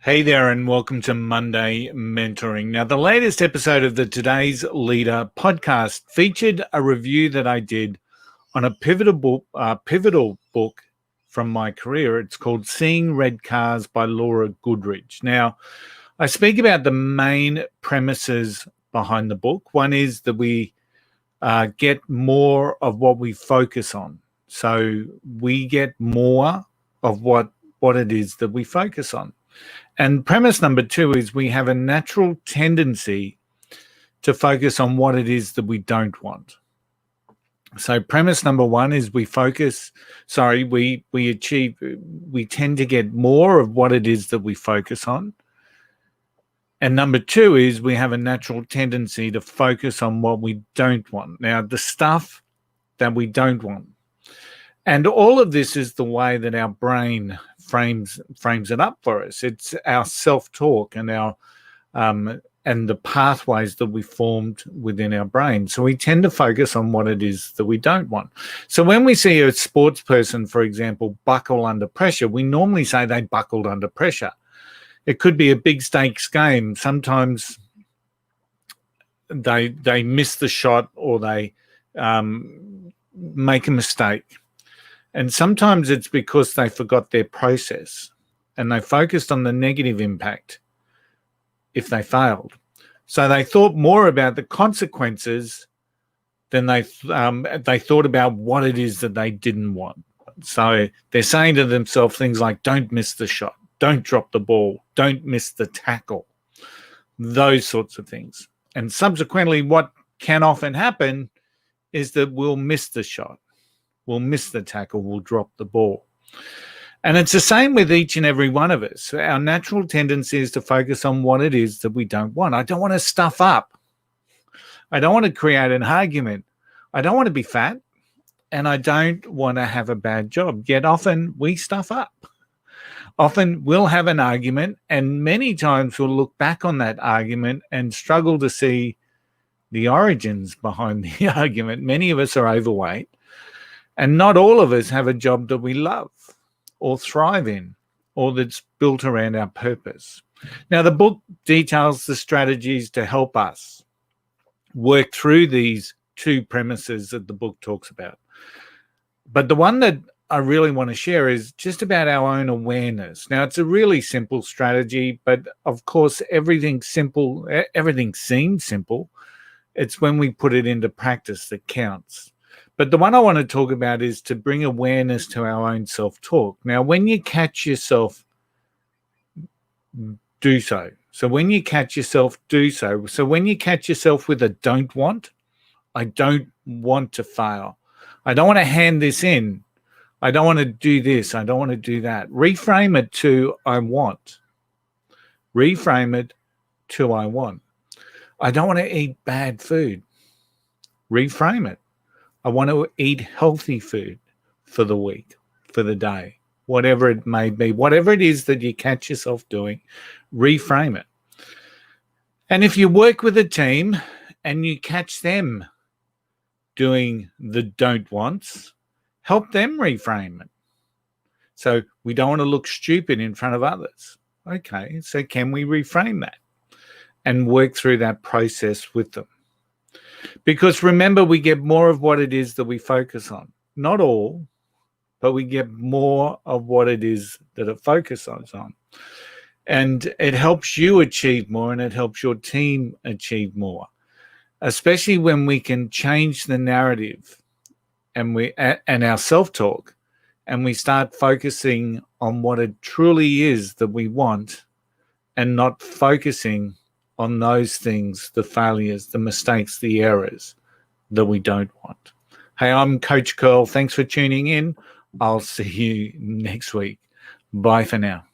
Hey there, and welcome to Monday Mentoring. Now, the latest episode of the Today's Leader podcast featured a review that I did on a pivotal book from my career. It's called Seeing Red Cars by Laura Goodridge. Now, I speak about the main premises behind the book. One is that we get more of what we focus on. So we get more of what it is that we focus on. And premise number two is we have a natural tendency to focus on what it is that we don't want. So premise number one is we tend to get more of what it is that we focus on. And number two is we have a natural tendency to focus on what we don't want. Now, the stuff that we don't want. And all of this is the way that our brain frames it up for us. It's our self-talk and our and the pathways that we formed within our brain. So we tend to focus on what it is that we don't want. So when we see a sports person, for example, buckle under pressure, we normally say they buckled under pressure. It could be a big stakes game. Sometimes they miss the shot or they make a mistake. And sometimes it's because they forgot their process and they focused on the negative impact if they failed. So they thought more about the consequences than they thought about what it is that they didn't want. So they're saying to themselves things like, don't miss the shot, don't drop the ball, don't miss the tackle, those sorts of things. And subsequently, what can often happen is that we'll miss the shot. We'll miss the tackle, we'll drop the ball. And it's the same with each and every one of us. Our natural tendency is to focus on what it is that we don't want. I don't want to stuff up. I don't want to create an argument. I don't want to be fat. And I don't want to have a bad job. Yet often we stuff up. Often we'll have an argument, and many times we'll look back on that argument and struggle to see the origins behind the argument. Many of us are overweight. And not all of us have a job that we love or thrive in or that's built around our purpose. Now, the book details the strategies to help us work through these two premises that the book talks about. But the one that I really want to share is just about our own awareness. Now, it's a really simple strategy, but of course, everything seems simple. It's when we put it into practice that counts. But the one I want to talk about is to bring awareness to our own self-talk. Now, when you catch yourself, do so. So when you catch yourself, do so. So when you catch yourself with a don't want, I don't want to fail. I don't want to hand this in. I don't want to do this. I don't want to do that. Reframe it to I want. Reframe it to I want. I don't want to eat bad food. Reframe it. I want to eat healthy food for the week, for the day, whatever it may be, whatever it is that you catch yourself doing, reframe it. And if you work with a team and you catch them doing the don't wants, help them reframe it. So we don't want to look stupid in front of others. Okay, so can we reframe that and work through that process with them? Because remember, we get more of what it is that we focus on. Not all, but we get more of what it is that it focuses on. And it helps you achieve more and it helps your team achieve more, especially when we can change the narrative and our self-talk and we start focusing on what it truly is that we want and not focusing on those things, the failures, the mistakes, the errors that we don't want. Hey, I'm Coach Curl. Thanks for tuning in. I'll see you next week. Bye for now.